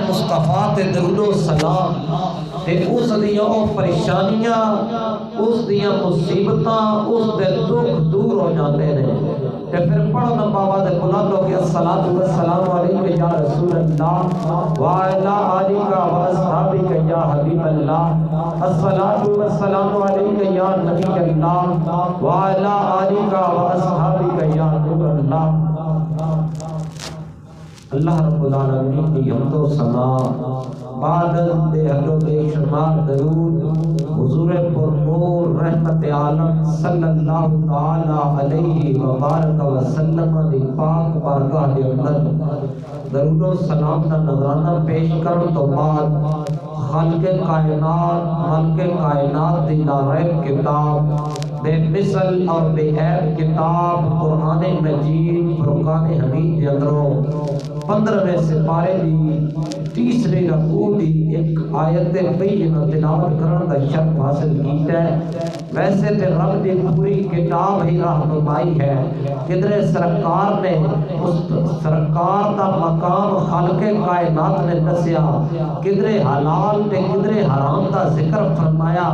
مصطفیٰ تے درود و سلام تے اس دیاں او پریشانیاں، اس دیاں مصیبتاں، اس دے دکھ دور ہو جاندے نے۔ تے پھر پڑھو نا بابا دے بلند ہو کے الصلاۃ والسلام علیک یا رسول اللہ وعلی آلک و اصحابک یا حبیب اللہ، الصلاۃ والسلام علیک یا نبی اللہ وعلی آلک و اصحابک یا نور اللہ۔ اللہ رب العالمین کی حمد و ثنا بعد دے حد و بے شمار درود حضور پر نور رحمت عالم صلی اللہ تعالی علیہ وبارک وسلم دی پاک بارگاہ دے اندر درود و سلام دا نذرانہ پیش کرن تو بعد خالق کائنات دی لاریب کتاب بے مثل اور بے عیب کتاب قرآن مجید فرقان حمید کے اندروں 15ویں سپارے دی تیسری رکوع دی ایک آیت بینہ تلاوت کرن دا شرف حاصل کیتا ہے۔ ویسے تے رب دی پوری کتاب ہی رہنمائی ہے، کدھر سرکار نے اس سرکار دا مقام خالق کائنات نے دسیا، کدھر حلال تے کدھر حرام دا ذکر فرمایا،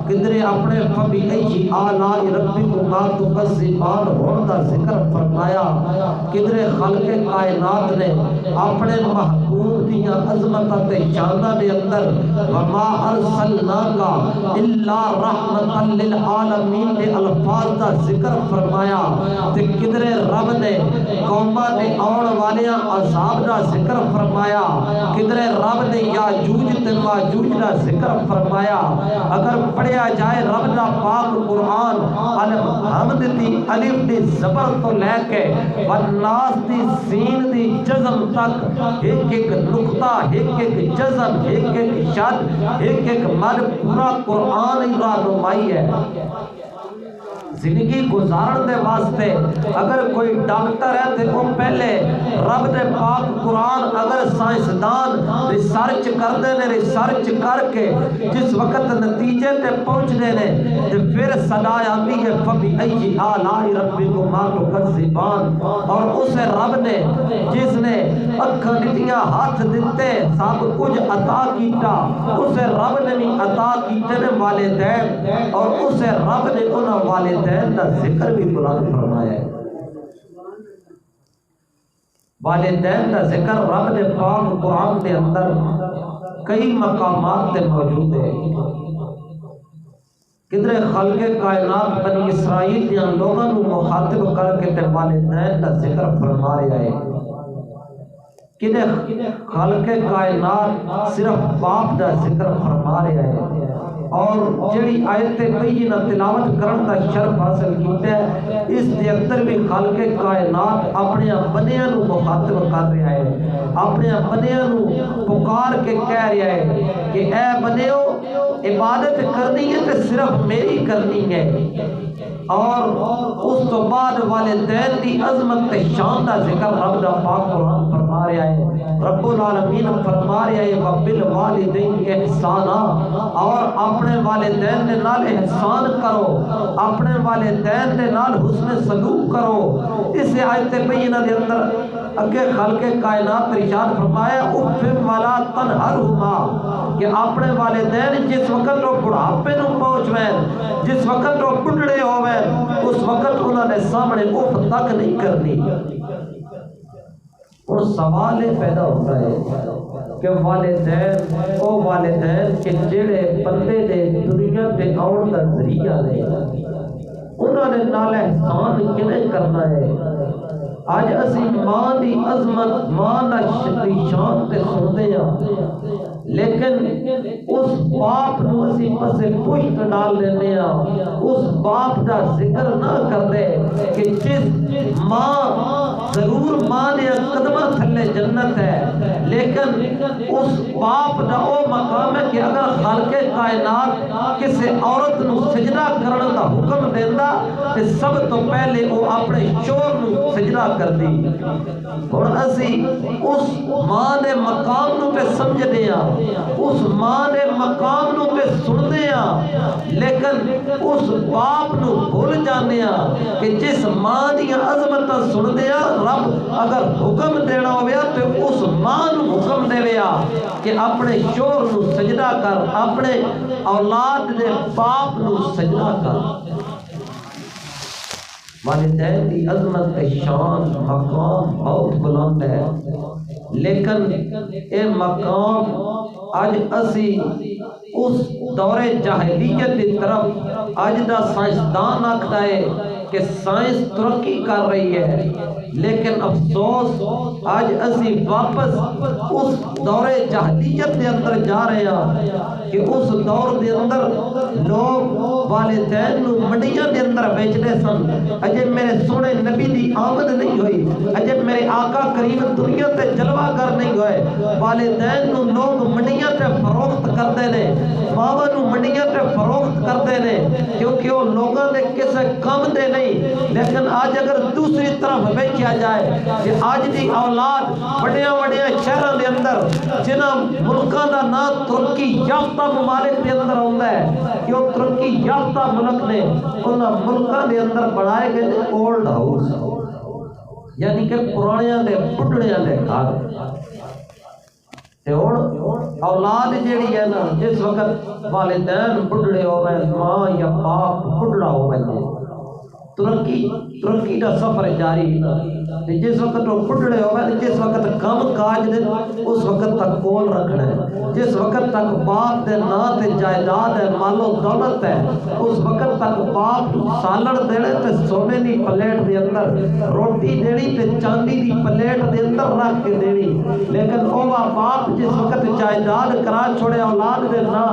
کدھر اپنے فبئی آلاء ربکما تکذبان ہون دا ذکر فرمایا، کدھر خالق کائنات نے اپنے محبوب دیاں عظمتاں تے شاناں دے اندر وما ارسلناک الا رحمتا للعالمین دے الفاظ دا ذکر فرمایا، تے کدھر رب نے قوماں دے آن والیاں عذاب دا ذکر فرمایا، کدھر رب نے یاجوج تے ماجوج دا ذکر فرمایا۔ اگر پڑھیا جائے رب دا پاک قرآن الحمد دی الف دی زبر تو لے کے والناس دی سین دی جزم تک ایک ایک نقطہ، ایک ایک جزم، ایک ایک شد، ایک ایک مد، پورا قرآن ہی رہنمائی ہے۔ زندگی گزارن دے واسطے اگر کوئی ڈاکٹر ہے تو وہ پہلے رب دے پاک قرآن اگر سائنسدان ریسرچ کردے نے، ریسرچ کر کے جس وقت نتیجے تے پہنچنے نے تو پھر صدا آتی ہے فبئی آلاء ربکما تکذبان، اور اسے رب نے جس نے اکھاں دتیاں ہاتھ دتے سب کچھ عطا کیتا، اسے رب نے بھی عطا کیتے نے والدین، اور اسے رب نے انہاں والدین دا ذکر بھی بلند فرمایا ہے۔ والدین دا ذکر رب نے پاک قرآن کے اندر کئی مقامات تے موجود ہے۔ کدھر خالق کائنات بنی اسرائیل دیاں لوگاں نو مخاطب کر کے تے والدین دا ذکر فرما رہا ہے، کدھر خالق کائنات صرف باپ دا ذکر فرما رہا ہے، اور جڑی آیت بینہ تلاوت کرن دا شرف حاصل کیتا ہے اس دے اندر بھی خالق کائنات اپنے بندیاں نو مخاطب کر رہا ہے، اپنے بندیاں نو پکار کے کہہ رہا ہے کہ اے بندیو عبادت کرنی ہے تو صرف میری کرنی ہے، اور اس تو بعد والدین دی عظمت تے شان دا ذکر رب دا پاک قرآن فرما رہا ہے۔ رب العالمین فرما رہا ہے وبالوالدین احسانا، اور اپنے والدین دے نال احسان کرو، اپنے والدین دے نال حسن سلوک کرو۔ اس آیت بینہ دے اندر اگے خالق کائنات ارشاد فرمایا اف ولا تنہرہما، کہ اپنے والدین جس وقت وہ بڑھاپے نو پہنچویں، جس وقت وہ بڈھڑے ہوویں، اس وقت انہوں نے سامنے اف تک نہیں کرنی۔ اور سوال پیدا ہوتا ہے کہ والدین او والدین کے جڑے بندے دے دنیا تے آن دا ذریعہ نے، انہوں نے نال احسان کیویں کرنا ہے؟ آج اسی ماں دی عظمت، ماں دا شان تے سنتے ہیں، لیکن اس باپ نو اسی پسے پشت ڈال دینے ہیں، اس باپ دا ذکر نہ کر دے کہ جس ماں، ضرور ماں دے قدمہ تھلے جنت ہے، لیکن اس باپ دا او مقام ہے کہ اگر خالق کائنات کسی عورت نو سجدہ کرنے دا حکم دیندہ تو سب تو پہلے وہ اپنے شور نو سجدہ کر دی۔ اور اسی اس ماں دے مقام نو تے سمجھدے ہیں، اس ماں دے مقام نو تے سندے ہیں، لیکن اس باپ نو بھول جانے ہیں کہ جس ماں دیاں عظمتاں سندے ہیں، رب اگر حکم دینا ہویا تو اس ماں نو حکم دے ویا کہ اپنے شور نو سجدہ کر، اپنے اولاد دے باپ نو سجدہ کر۔ والدین کی عظمت شان مقام بہت بلند ہے، لیکن اے مقام آج اسی اس دور جاہلیت کی طرف آج دا سائنسدان آکھتا ہے کہ سائنس ترقی کر رہی ہے، لیکن افسوس آج اسی واپس اس دور جاہلیت کے اندر جا رہے ہیں کہ اس دور دے اندر لوگ والدین نو منڈیاں دے اندر بیچتے سن۔ اجے میرے سونے نبی دی آمد نہیں ہوئی، اجے میرے آقا کریم دنیا تے جلوہ گر نہیں ہوئے، والدین نو لوگ منڈیاں تے فروخت کرتے نے، ماواں نو منڈیاں تے فروخت کرتے نے، کیونکہ وہ لوگاں دے کسے کم دے نہیں۔ لیکن آج اگر دوسری طرف بیچیا جائے کہ آج دی اولاد بڑیاں بڑیاں شہراں دے اندر جنہاں ملکاں دا نام ترقی یافتہ ممالک دے اندر ہوندا ہے کہ وہ ترقی یافتہ ملک نے، انہاں ملکاں دے اندر بنائے گئے نے اولڈ ہاؤس، یعنی کہ پرانیاں دے بڈھڑیاں دے گھر۔ تے ہن اولاد جیڑی ہے نا، جس وقت والدین بڈھڑے ہوئے، ماں یا باپ بڈھڑا ہوئے، ترقی کا سفر جاری، جس وقت وہ بڈھڑے ہوئے، جس وقت کم کاج دے اس وقت تک کول رکھنا ہے، جس وقت تک باپ دے نا تے جائیداد ہے، مال و دولت ہے، اس وقت تک باپ سالڑ دینے تے سونے دی پلیٹ دے اندر، روٹی دینی تے چاندی دی پلیٹ دے اندر رکھ کے دینی۔ لیکن اوہ باپ جس وقت جائیداد کرا چھوڑے اولاد دے نا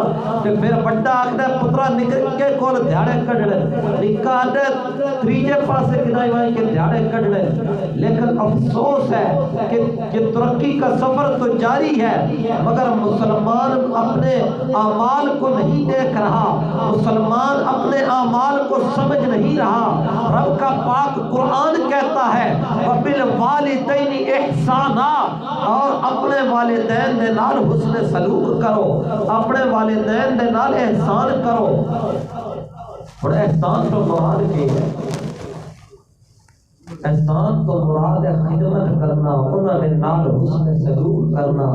تے پھر بڑا آکھدا ہے پترا نکل کے کول دھیاڑے کڈنے، نکاح دے تریجے پاسے کدائی وائی کے دھیاڑے کڈنے۔ لیکن افسوس ہے کہ یہ ترقی کا سفر تو جاری ہے، مگر مسلمان اپنے اعمال کو نہیں دیکھ رہا، مسلمان اپنے اعمال کو سمجھ نہیں رہا۔ رب کا پاک قرآن کہتا ہے وَبِالْوَالِدَيْنِ إِحْسَانًا، اور اپنے والدین دے نال حسن سلوک کرو، اپنے والدین دے نال احسان کرو۔ اور احسان تو مراد کی ہے، احسان تو مراد ہے خدمت کرنا، انہاں دے نال حسن سلوک کرنا،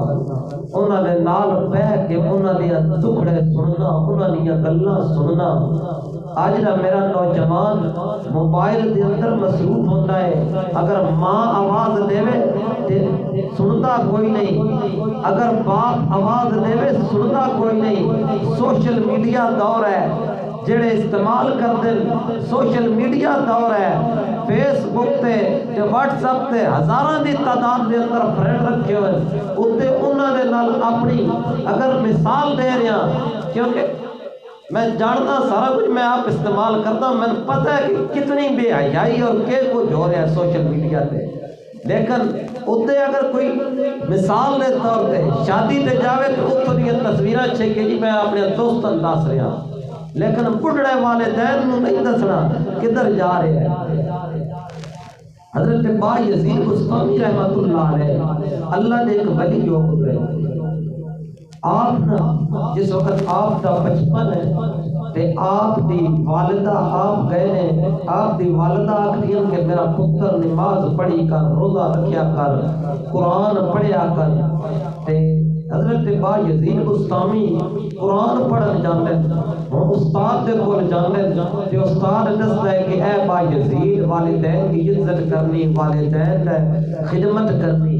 انہاں دے نال بیٹھ کے انہاں دے دکھڑے سننا، انہاں دی گلاں سننا۔ آج دا میرا نوجوان موبائل دے اندر مصروف ہوتا ہے، اگر ماں آواز دیوے تے سنتا کوئی نہیں، اگر باپ آواز دیوے سنتا کوئی نہیں۔ سوشل میڈیا دور ہے، جڑے استعمال کر دیں، سوشل میڈیا دور ہے، فیس بک تے واٹس اپ تے ہزاراں دی تعداد دے اندر فرینڈ رکھے ہوئے، اتے انہاں دے نال اپنی اگر مثال دے رہے ہیں، کیونکہ میں جانتا سارا کچھ میں آپ استعمال کرتا ہوں، میں پتہ ہے کہ کتنی بے حیائی اور کیا کچھ ہو رہا ہے سوشل میڈیا تے، لیکن اتے اگر کوئی مثال دے طور تے شادی تے جاوے تو اتوں دی تصویراں چھکے جی میں اپنے دوستاں دس رہا، لیکن بڈھڑے والدین نو نہیں دسنا کدھر جا رہے ہیں۔ حضرت با یزید بستامی رحمت اللہ علیہ اللہ نے ایک ولی جو گزرے، آپ نا جس وقت آپ کا بچپن ہے تے آپ دی والدہ آپ گئے نے، آپ دی والدہ آکھدیاں کہ میرا پتر نماز پڑھی کر، روزہ رکھیا کر، قرآن پڑھیا کر، تے حضرت با یزید بستامی قرآن پڑھن جاندے، ہن استاد دے کول جاندے تے استاد دسدا ہے کہ اے با یزید والدین کی عزت کرنی، والدین دی خدمت کرنی۔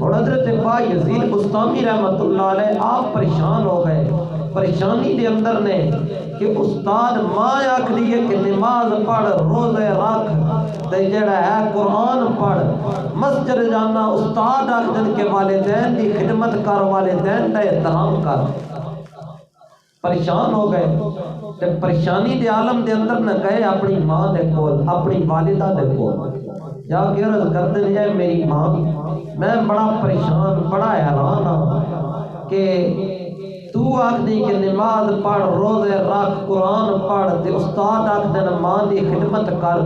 اور حضرت با یزید بستامی رحمت اللہ علیہ آپ پریشان ہو گئے، پریشانی دے اندر نے کہ استاد ماں آکھدی ہے کہ نماز پڑھ، روزے رکھ تے جڑا ہے قرآن پڑھ، مسجد جانا، استاد آکھدن کہ والدین دی خدمت کر، والدین دا احترام کر۔ پریشان ہو گئے تے پریشانی دے عالم دے اندر نہ گئے اپنی ماں دے کول، اپنی والدہ دے کول جا کے عرض کرتے ہیں اے میری ماں، میں بڑا پریشان، بڑا حیران ہوں کہ تو آکھدی کہ نماز پڑھ، روزے رکھ، قرآن پڑھ تے استاد آکھدے ماں دی خدمت کر،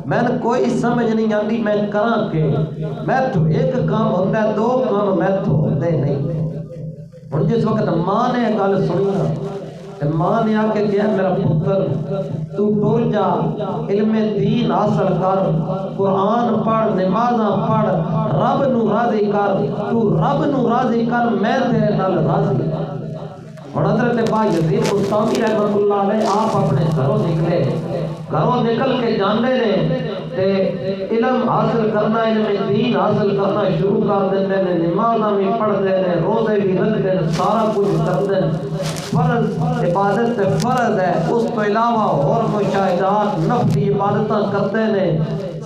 میں نے کوئی سمجھ نہیں آتی میں کراں کہ میں تو ایک کام ہوندا ہے، دو کام میں تو ہوندے نہیں۔ ہوں جس وقت ماں نے گل سنی نا تے ماں نے آ کے کہا میرا پتر تو ٹر جا علم دین حاصل کر قرآن پڑھ نمازاں پڑھ رب نو راضی کر تو رب نو راضی کر میں تیرے نال راضی اور حضرت با یزید بستامی رحمۃ اللہ علیہ آپ اپنے گھروں نکلے گھروں نکل کے جاندے نے تے علم حاصل کرنا علم دین حاصل کرنا شروع کر دیندے نے نمازاں بھی پڑھتے ہیں روزے بھی رکھتے ہیں سارا کچھ کرتے ہیں فرض عبادت تے فرض ہے اس تو علاوہ اور مشاہدات نفلی عبادتاں کرتے ہیں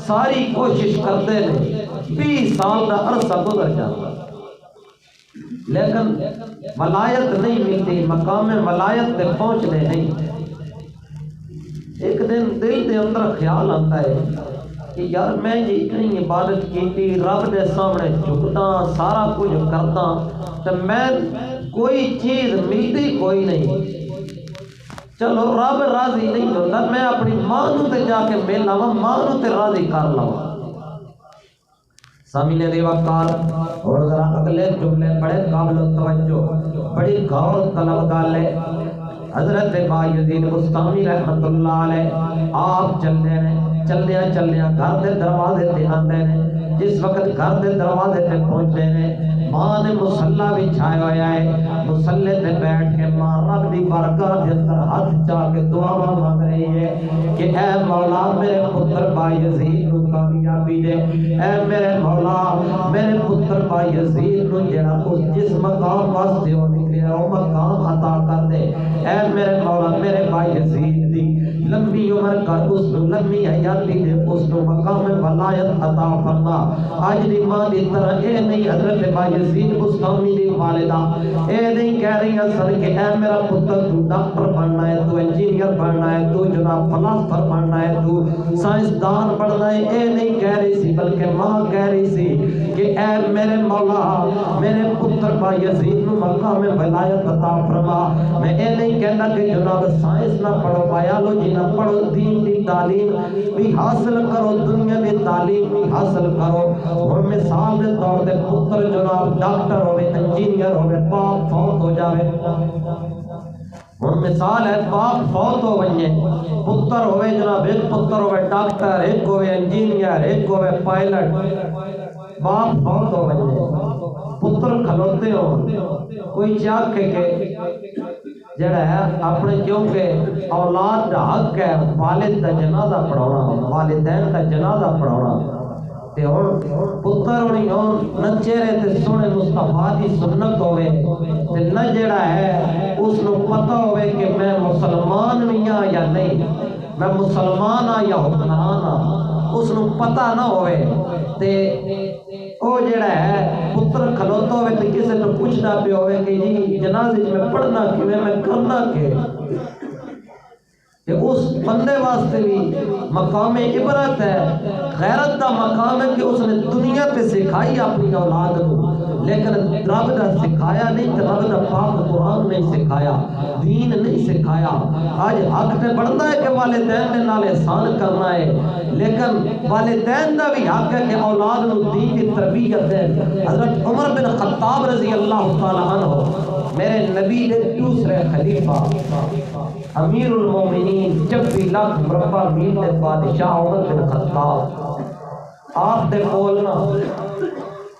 ساری کوشش کرتے ہیں 20 سال کا عرصہ گزر جاتا لیکن ولایت نہیں ملتی مقام ولایت تے پہنچنے نہیں ایک دن دل دے اندر خیال آتا ہے کہ یار میں جی اتنی عبادت کی رب دے سامنے جھکتا سارا کچھ کرتا تو میں کوئی چیز ملتی کوئی نہیں چلو رب راضی نہیں ہوتا میں اپنی ماں نو تے جا کے مل لاواں ماں نو تے راضی کر لاواں سامنے دی وقار اور ذرا اگلے جملے بڑے قابل توجہ بڑی غور طلب گل ہے حضرت با یزید بستامی رحمت اللہ علیہ آپ چلدیاں گھر دے دروازے تے آندے نے جس وقت گھر دے دروازے تے پہنچے نے ماں نے مصلی بچھایا ہویا ہے مصلی تے بیٹھ کے ماں رب دی بارگاہ دے اندر ہاتھ چاہ کے دعا مانگ رہی ہے کہ اے مولا میرے پتر با یزید کو کامیابی دے اے میرے مولا میرے پتر با یزید کو جڑا اس جس مقام واسطے وہ نکلیا وہ مقام عطا کر دے اے میرے مولا میرے با یزید دی لمبی عمر کر اس کو لمبی حیاتی دے اس کو مقام ولایت عطا فرما آج دی ماں دی طرح اے نہیں حضرت با یزید بستامی دی والدہ اے نہیں کہہ رہی اصل کہ اے میرا پتر تو ڈاکٹر بننا ہے تو انجینئر بننا ہے تو جناب فلاسفر بننا ہے تو سائنسدان بننا ہے اے نہیں کہہ رہی سی بلکہ ماں کہہ رہی سی کہ اے میرے مولا میرے پتر با یزید نو مقام ولایت عطا فرما میں اے نہیں کہنا کہ جناب سائنس نہ پڑھو بایولوجی نہ پڑھو دین دی تعلیم بھی حاصل کرو دنیا دی تعلیم بھی حاصل کرو اور مثال دے طور دے پتر جناب ڈاکٹر ہوئے انجینئر ہوئے باپ فوت ہو جاوے اور مثال ہے باپ فوت ہو بنجے پتر ہوئے جناب ایک پتر ہوئے ڈاکٹر ایک ہوئے انجینئر ایک ہوئے پائلٹ باپ فوت ہو بنجے پتر کھلوتے ہو کوئی چاک کے جڑا ہے اپنے کیونکہ اولاد کا حق ہے والد کا جنازہ پڑھانا والدین کا جنازہ پڑھانا تے ہن پتر ہونی ہون نہ چہرے تے سونے مصطفیٰ دی سنت ہوئے تے نہ جڑا ہے اس نو پتہ ہوئے کہ میں مسلمان بھی ہاں یا نہیں میں مسلمان ہاں یا حکمران ہاں اس نو پتہ نہ ہوئے تے او جڑا ہے پتر کھلوتا ہوئے تے کسے تو پوچھنا پہ ہوئے کہ جی جنازے میں پڑھنا کہ میں کرنا کہ اس بندے واسطے بھی مقام عبرت ہے غیرت دا مقام ہے کہ اس نے دنیا پہ سکھائی اپنی اولاد کو لیکن رب دا سکھایا نہیں رب دا پاک قرآن نہیں سکھایا دین نہیں سکھایا آج حق تے بڑھتا ہے کہ والدین نے نال احسان کرنا ہے لیکن والدین دا بھی حق ہے کہ اولاد نو دین کی تربیت ہے حضرت عمر بن خطاب رضی اللہ تعالی عنہ میرے نبی دے دوسرے خلیفہ امیر المومنین 26 لاکھ مربع میل دے بادشاہ عمر بن خطاب آپ دے بولنا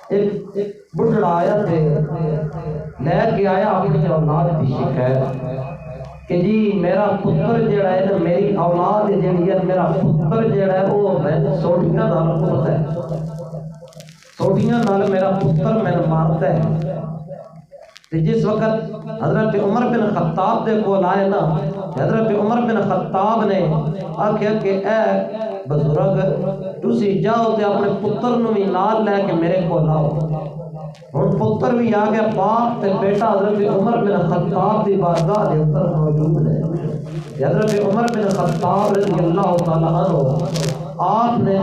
ایک بڑھڑا آیا تھے لے کے آیا اپنی اولاد کی شکایت کہ جی میرا پتر جڑا ہے نا میری اولاد جڑی ہے میرا پتر جڑا ہے وہ میں سوٹیاں نال مارتا ہے سوٹیاں نال میرا پتر میں مارتا ہے جس وقت حضرت عمر بن خطاب دے کول آئے نا حضرت عمر بن خطاب نے آکھیا کہ اے بزرگ تسی جاؤ تے اپنے پتر نو بھی نال لے کے میرے کول آؤ ہن پتر بھی آ گیا باپ تے بیٹا حضرت عمر بن خطاب دی بارگاہ دے اندر موجود ہے حضرت عمر بن خطاب رضی اللہ تعالی عنہ آپ نے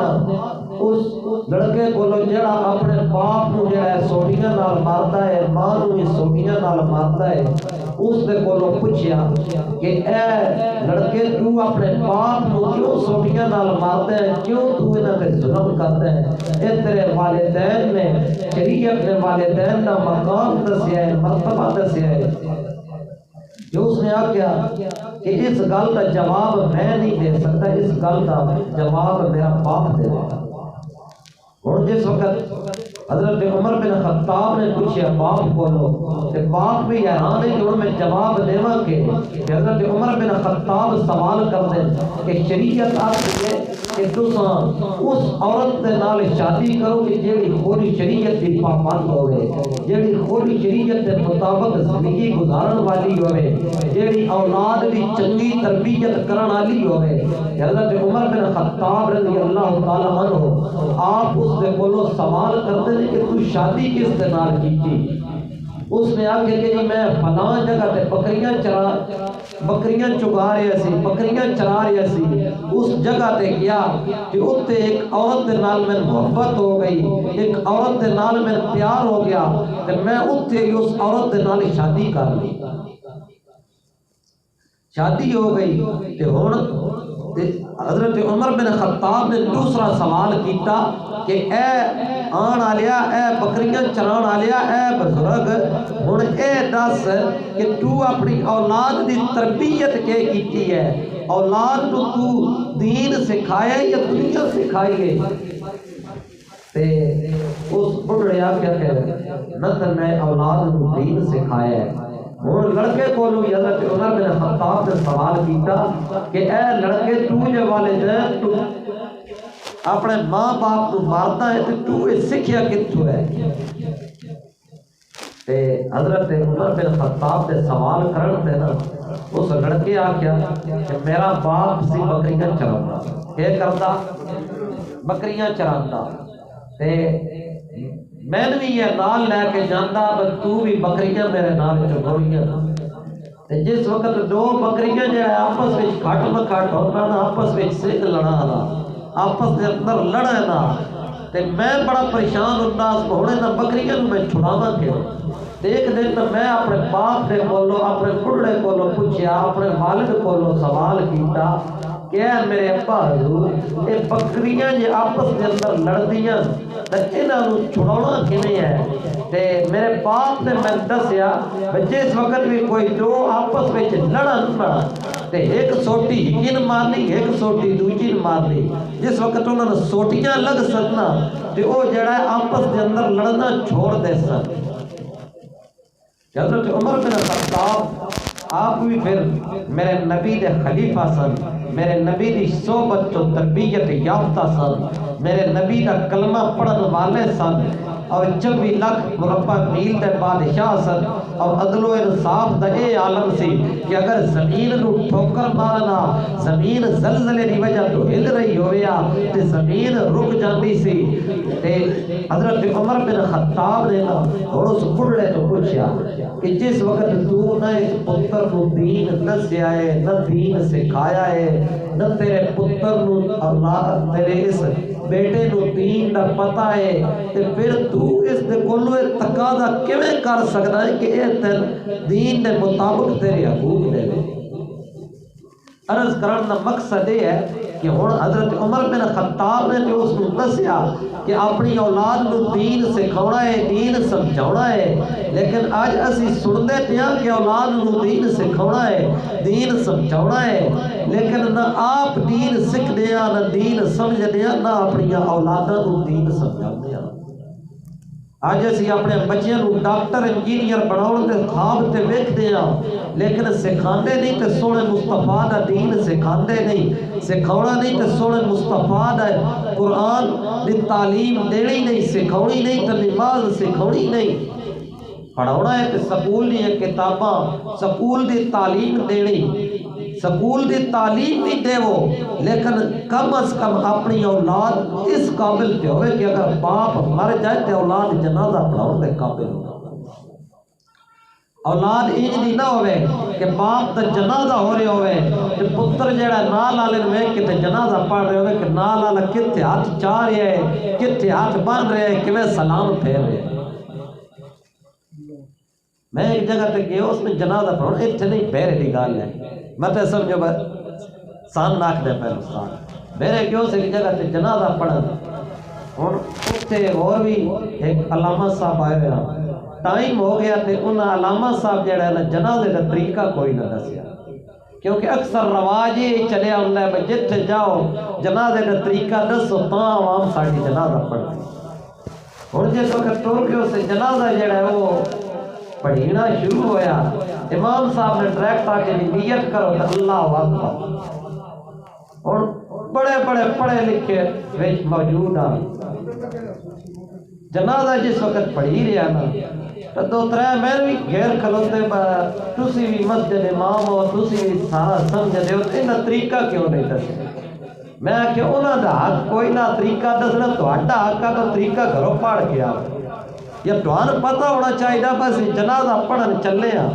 اس لڑکے کو جڑا اپنے باپ کو جڑا سوٹیاں نال مارتا ہے، ماں کو بھی سوٹیاں نال مارتا ہے، اس نے کولو پوچھیا کہ اے لڑکے تو اپنے باپ کو کیوں سوٹیاں نال مارتا ہے، کیوں تو انہاں تے ظلم کرتا ہے؟ اے تیرے والدین نے، شریعت نے والدین کا مقام دسیا ہے، مرتبہ دسیا ہے۔ جو اس نے آکھیا کہ اس گل کا جواب میں نہیں دے سکتا، اس گل کا جواب میرا باپ دے گا۔ اور جس وقت حضرت عمر بن خطاب نے پوچھا باپ کو کہ باپ بھی حیران ہے کہ انہوں میں جواب دیوا کہ حضرت عمر بن خطاب سوال کر دیں کہ شریعت آتی ہے کہ تساں اس عورت دے نال شادی کرو کہ جیڑی خود شریعت دی پابند ہوئے، جیڑی خود شریعت دے مطابق زندگی گزارن والی ہوئے، جیڑی اولاد دی چنگی تربیت کرن والی ہوئے۔ حضرت عمر بن خطاب رضی اللہ تعالی عنہ آپ اس دے کولو سوال کرتے ہیں کہ تو شادی کس دے نال کیتی؟ اس نے آگے کہ جی میں فلاں جگہ تے بکریاں چگا رہے سی، بکریاں چرا رہے سی، اس جگہ تے گیا کہ اتنے ایک عورت دے نال میں محبت ہو گئی، ایک عورت دے نال میں پیار ہو گیا کہ میں اتنے اس عورت دے نال شادی کر لی، شادی ہو گئی۔ تے ہن حضرت عمر بن خطاب نے دوسرا سوال کیتا کہ اے آن آلیا، اے بکریاں چران آلیا، اے بزرگ ہن اے دس کہ تو اپنی اولاد دی تربیت کے کیتی ہے، اولاد تو دین سکھایا یا دنیا سکھائی ہے؟ تے اس بڑھڑے آکھیا کہ نہ تے میں اولاد کو دین سکھایا ہے۔ اور لڑکے کو حضرت عمر بن خطاب نے سوال کیتا کہ اے لڑکے تو جو والدین تو اپنے ماں باپ تو مارتا ہے تو یہ سکھیا کتھوں ہے؟ تے حضرت عمر بن خطاب نے سوال کرن تے نا اس لڑکے آکھیا کہ میرا باپ سی بکریاں چراندا، کیا کردا؟ بکریاں چراندا، تے میں بھی یہ نال لے کے جانا تو بھی بکریاں میرے نال چگوڑیاں۔ جس وقت دو بکریاں جڑا آپس میں کھٹ مکھٹ ہونا نا، آپس میں سنگ لڑانا، آپس کے اندر لڑنا، تے میں بڑا پریشان ہوتا ہونے نا بکریاں میں چھڑانا کیوں؟ ایک دن میں اپنے باپ نے کولو، اپنے بڑھڑے کولو پوچھیا، اپنے والد کولو سوال کیتا کہ میرے ابا حضور یہ بکریاں جی آپس کے اندر لڑدیاں تے انہاں نوں چھڑاونا کیویں ہے؟ تے میرے باپ نے میں دسیا جس وقت بھی کوئی دو آپس وچ لڑن نا تے ایک سوٹی ہکن مارنی، ایک سوٹی دوجی مارنی، جس وقت انہاں نے سوٹیاں لگ سکنا تے وہ جڑا ہے آپس کے اندر لڑنا چھوڑ دے سن۔ حضرت عمر بن خطاب آپ بھی پھر میرے نبی دے خلیفہ سن، میرے نبی دی صحبت تو تربیت یافتہ سن، میرے نبی دا کلمہ پڑھن والے سن، اور 24 لاکھ مربع میل دے بادشاہ سن، اور عدل و انصاف دا اے عالم سی کہ اگر زمین نو ٹھوکر مارنا، زمین زلزلے دی وجہ تو ہل رہی ہویا تے زمین رک جاندی سی۔ تے حضرت عمر بن خطاب نے اور اس بڑھڑے تو پوچھا کہ جس وقت تو نہ اس پتر کو دین دسیا ہے، نہ دین سکھایا ہے، نہ تیرے پتر نو اللہ تیرے اس بیٹے نو دین دا پتہ ہے، تے پھر تو اس دے کولو تقاضا کیویں کر سکدا ہے کہ اے دین دے مطابق تیرے حقوق دے دے؟ عرض کرن دا مقصد یہ ہے کہ ہن حضرت عمر بن خطاب نے جو اس کو دسیا کہ اپنی اولاد کو دین سکھاونا ہے، دین سمجھاونا ہے، لیکن آج اسی سنتے پیا کہ اولاد کو دین سکھاونا ہے، دین سمجھاونا ہے، لیکن نہ آپ دین سکھ دیا، نہ دین سمجھ دیا، نہ اپنی اولاداں کو دین سمجھا دیا۔ آج اسی اپنے بچیاں کو ڈاکٹر انجینئر بناؤ تے خواب تے ویکھدے ہاں، لیکن سکھاندے نہیں تے سونے مصطفیٰ دا دین سکھاندے نہیں، سکھاونا نہیں تے سونے مصطفیٰ دا قرآن دی تعلیم دینی نہیں، سکھاونی نہیں تے نماز سکھاونی نہیں۔ پڑھاونا ہے تے سکول دی کتاباں، سکول دی تعلیم دینی، سکول دی تعلیم بھی دے وہ، لیکن کم از کم اپنی اولاد اس قابل تے ہوئے کہ اگر باپ مر جائے تے اولاد جنازہ پڑھاؤ دے قابل ہو۔ اولاد انج دی نہ ہوئے کہ باپ دا جنازہ ہو رہے ہوئے تے پتر جڑا نال والے نوں ویکھ کے تے جنازہ پڑھ رہے ہوئے کہ نال والا کتے ہاتھ چاہ رہا ہے کتے ہاتھ بن رہے ہیں کیویں سلام پھیر رہے ہیں۔ میں ایک جگہ تے گیا اس نے جنازہ پڑھا اتنے نہیں بہرے دی گل ہے میں تے سمجھو سان ناک دے پہلو سان میرے گیو سے ایک جگہ تے جنازہ پڑھا ہن اتنے اور بھی ایک علامہ صاحب آئے ہوئے ٹائم ہو گیا تے انہاں علامہ صاحب جڑا ہے نا جنازے کا طریقہ کوئی نہ دسیا کیونکہ اکثر رواج ہی چلیا ہوندا ہے جتھے جاؤ جنازے کا طریقہ دسو تاں عوام ساڈی جنازہ پڑھے۔ ہن جس وقت تر کے اسے جنازہ جڑا ہے وہ پڑھینا شروع ہویا امام صاحب نے ڈائریکٹ آ کے نیت کرو تو اللہ اکبر اور بڑے بڑے پڑھے لکھے وچ موجود ہیں جنازہ جس وقت پڑھی رہا نا تو دو ترے میں بھی گھیر کھلوتے تسی بھی مسجد امام ہو تسی بھی سمجھتے ہو تو انہاں طریقہ کیوں نہیں دسے میں کہ انہاں دا حق کوئی نہ طریقہ دسنا تہاڈا حق ہے تو طریقہ گھروں پڑھ کے آؤ یا تمہیں پتہ ہونا چاہیے بس جنازہ پڑھن چلے ہاں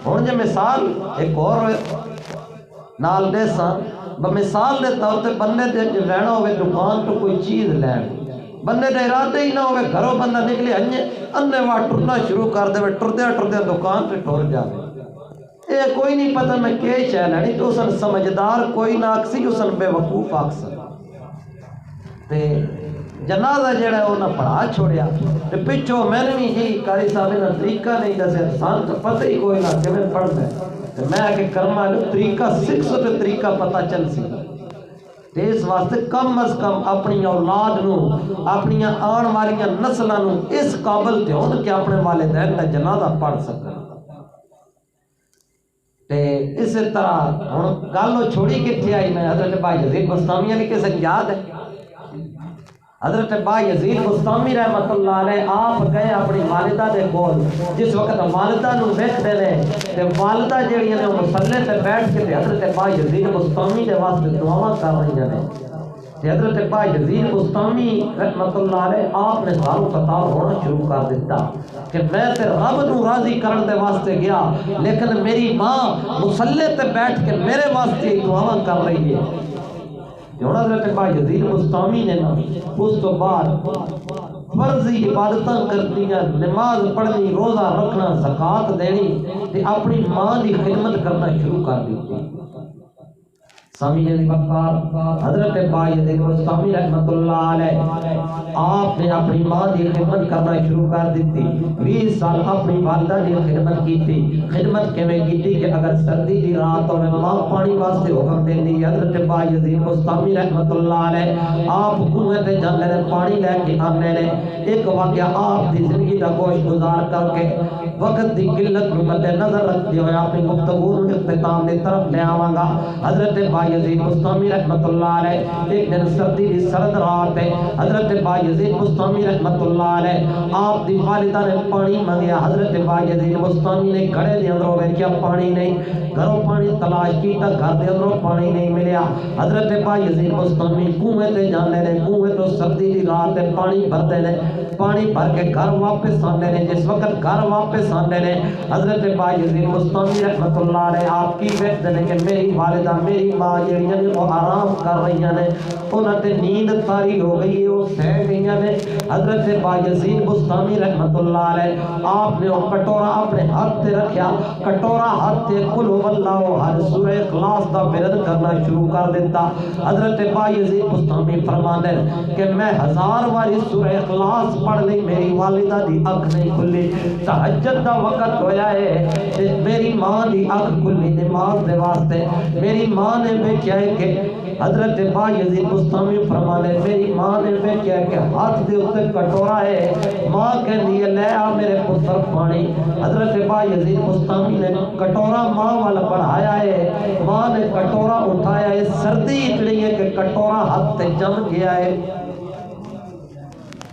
ہوں جی مثال ایک اور نال دے سان مثال دے طور تے بندے دے رہنا ہوئے دکان تو کوئی چیز لین بندے دے ارادے ہی نہ ہوئے گھروں بندہ نکلے انے واہ ٹرنا شروع کر دے ٹردیا ٹردیا دکان تے ٹر جائے یہ کوئی نہیں پتہ میں کہ شے لینی تو اسن سمجھدار کوئی نہ آکسی اسن بے وقوف آکسن تے جنازہ جڑا ہے انہاں پڑھا چھوڑیا تے پچھو میں نے بھی جی قاری صاحب نے طریقہ نہیں دسیا سان تو پتہ ہی کوئی نہ کہ میں پڑھنا ہے تے میں کہ کرما لو طریقہ سکھ سو تے طریقہ پتہ چل سی تے اس واسطے کم از کم اپنی اولاد نو اپنی آن والیاں نسلاں نو اس قابل تے ہون کہ اپنے والدین دا جنازہ پڑھ سکن تے اس طرح ہن گل چھوڑی کتھے آئی میں حضرت با یزید بستامی علی کے سنگ یاد ہے حضرت با یزید بستامی رحمت اللہ علیہ آپ گئے اپنی والدہ دے کول جس وقت والدہ نو ویکھدے نے تے والدہ جڑی نے مصلی تے بیٹھ کے حضرت با یزید بستامی دے واسطے دعاواں کر رہی ہیں تے حضرت با یزید بستامی رحمت اللہ علیہ آپ نے زارو قطار ہونا شروع کر دیتا کہ میں تے رب نو راضی کرن دے واسطے گیا لیکن میری ماں مصلی تے بیٹھ کے میرے واسطے دعاواں کر رہی ہے جوڑا حضرت با یزید بستامی نے نا اس تو بعد فرضی عبادتاں کرنیاں نماز پڑھنی روزہ رکھنا زکوٰۃ دینی تے اپنی ماں دی خدمت کرنا شروع کر دیتی سامی علی بکار حضرت با یزید بستامی رحمت اللہ علیہ آپ نے اپنی ماں دی خدمت کرنا شروع کر دیتی 20 سال اپنی والدہ دی خدمت کی تھی خدمت کیویں کیتی کہ اگر سردی دی رات ہوے ماں پانی واسطے حکم دیندی حضرت با یزید بستامی رحمت اللہ علیہ آپ کنویں تے جاندے نے پانی لے کے آندے نے ایک واقعہ آپ دی زندگی دا گوش گزار کر کے وقت دی قلت نو مد نظر رکھتے ہوئے اپنی گفتگو اختتام دی طرف لے آواں گا حضرت با یزید بستامی رحمت اللہ علیہ ایک دن سردی دی سرد رات ہے حضرت با یزید بستامی رحمت اللہ علیہ آپ دی والدہ نے پانی منگیا حضرت با یزید بستامی نے گھڑے دے اندروں ویکھیا پانی نہیں گھروں پانی تلاش کیتا گھر دے اندروں پانی نہیں ملیا حضرت با یزید بستامی کنویں تے جاندے نے کنویں تو سردی دی رات ہے پانی بھردے نے پانی بھر کے گھر واپس آندے نے جس وقت گھر واپس آندے نے حضرت با یزید بستامی رحمت اللہ علیہ آپ کی ویکھدے نے کہ میری والدہ میری ماں جڑیاں نے وہ آرام کر رہی نے انہاں تے نیند طاری ہو گئی ہے وہ سہ گئیاں نے حضرت با یزید بستامی رحمت اللہ علیہ آپ نے وہ کٹورا اپنے ہاتھ تے رکھیا کٹورا ہاتھ تے قل هو اللہ ہر سورہ اخلاص دا ورد کرنا شروع کر دیتا حضرت با یزید بستامی فرماندے کہ میں 1000 بار سورہ اخلاص پڑھ لی میری والدہ دی اکھ نہیں کھلی تہجد دا وقت ہویا ہے تے میری ماں دی اکھ کھلی نماز دے واسطے میری ماں نے دیکھا ہے کہ حضرت با یزید بستامی فرمانے میری ماں نے دیکھا کہ ہاتھ دے اوتے کٹورا ہے ماں کہندی ہے لے آ میرے پتر پانی حضرت با یزید بستامی نے کٹورا ماں والا بڑھایا ہے ماں نے کٹورا اٹھایا ہے سردی اتنی ہے کہ کٹورا ہاتھ تے جم گیا ہے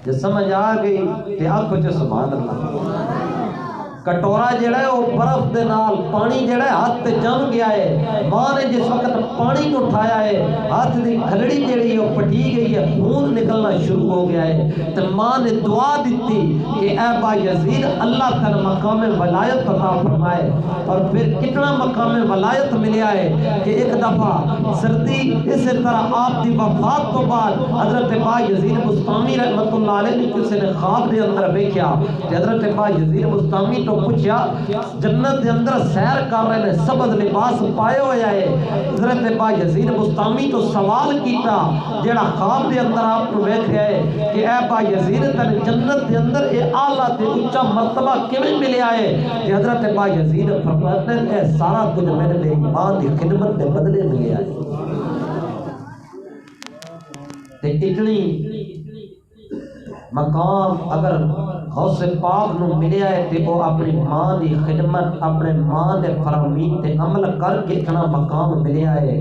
جب سمجھ آ گئی کہ آنکھوں چ سبحان اللہ کٹورا جڑا ہے وہ برف دے نال پانی جڑا ہے ہاتھ تے جم گیا ہے، ماں نے جس وقت پانی کو اٹھایا ہے ہاتھ دی کھلڑی جڑی وہ پھٹی گئی ہے، خون نکلنا شروع ہو گیا ہے، تو ماں نے دعا دیتی کہ اے با یزید اللہ تعالی مقام ولایت عطا فرمائے۔ اور پھر کتنا مقام ولایت ملیا ہے کہ ایک دفعہ سردی اس طرح آپ دی وفات تو بعد حضرت با یزید بستامی رحمت اللہ علیہ نے کسی نے خواب دے اندر دیکھا کہ حضرت با یزید بستامی تو پوچھا جنت دے اندر سیر کر رہے ہیں، سبز لباس پائے ہویا ہے۔ حضرت با یزید بستامی تو سوال کیتا جڑا خواب دے اندر آپ کو دیکھ رہا ہے کہ اے با یزید تن جنت دے اندر اے اعلیٰ تے اونچا مرتبہ کیویں ملیا ہے؟ کہ حضرت با یزید فرماتے ہیں اے سارا کچھ میرے میری ماں دی خدمت دے بدلے ملیا ہے۔ تے اتنی مقام اگر غوث پاک نو ملیا ہے تے وہ اپنی ماں دی خدمت اپنے ماں دے فرامین تے عمل کر کے اتنا مقام ملیا ہے۔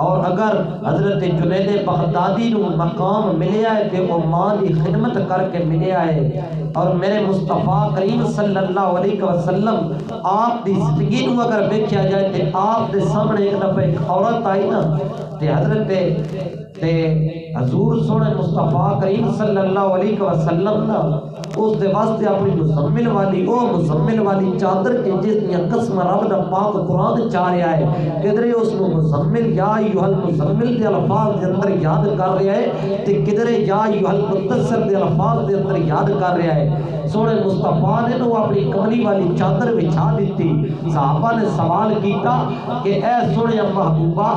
اور اگر حضرت جنید بغدادی نو مقام ملیا ہے تے وہ ماں دی خدمت کر کے ملیا ہے۔ اور میرے مصطفیٰ کریم صلی اللہ علیہ وسلم آپ دی زندگی نو اگر دیکھا جائے تے آپ دے سامنے ایک دفعہ ایک عورت آئی نا تے حضرت تے حضور سونے مصطفیٰ کریم صلی اللہ علیہ وسلم نا اس دے واسطے اپنی مزمل والی چادر کے جس نے قسم رب دا پاک قرآن چاہ رہا ہے کدھرے اس کو مزمل یا ایوہ المزمل دے الفاظ دے اندر یاد کر رہا ہے تے کدھرے یا ایوہ المدثر دے الفاظ دے اندر یاد کر رہا ہے۔ سونے مصطفیٰ نے تو اپنی کملی والی چادر بچھا دیتی۔ صحابہ نے سوال کیتا کہ اے سونے محبوبہ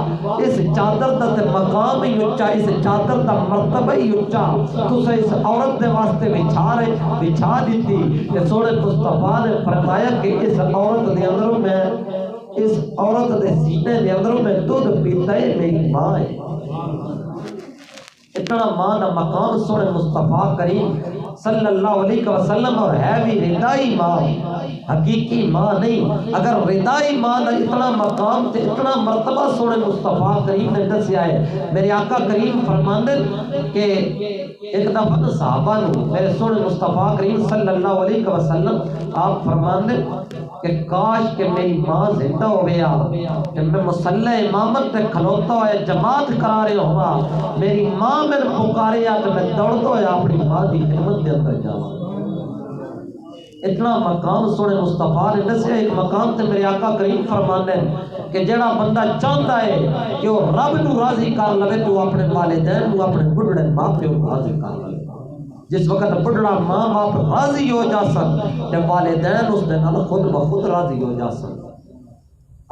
اس چادر دا تے مقام ہی اونچا، اس چادر دا مرتبہ ہی اونچا، تو اس عورت دے واسطے بچھا دیتی۔ کہ سونے مصطفیٰ نے فرمایا کہ اس عورت دے اندروں میں اس عورت دے سینے دے اندروں میں دودھ پیتا ہے میری ماں ہے۔ اتنا ماں دا مقام سونے مصطفیٰ کریم صلی اللہ علیہ وسلم اور ہے بھی ردائی ماں، حقیقی ماں نہیں۔ اگر ردائی ماں دا اتنا مقام تے اتنا مرتبہ سونے مصطفیٰ کریم نے دسیا ہے۔ میرے آقا کریم فرماندے کہ ایک دفعہ صحابہ نو میرے سونے مصطفیٰ کریم صلی اللہ علیہ وسلم آپ فرماندے کہ کاش کہ میری ماں زندہ ہو گیا کہ میں مصلی امامت تے کھلوتا ہوئے جماعت کرا رہے ہوا، میری ماں میں پکارے یا تو میں دوڑتا ہوا اپنی ماں دی خدمت دے اندر جاؤں۔ اتنا مقام سونے مصطفیٰ نے دسیا۔ ایک مقام تے میرے آقا کریم فرمانے کہ جڑا بندہ چاہتا ہے کہ وہ رب نو راضی کر لوے تو اپنے والدین نو اپنے بڑھڑے ماں پیو کو راضی کر لوے۔ جس وقت بڑھڑا ماں باپ راضی ہو جا سن تے والدین اس دے نال خود بخود راضی ہو جا سن۔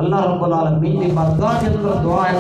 اللہ رب العالمین دی بارگاہ کے اندر دعا ہے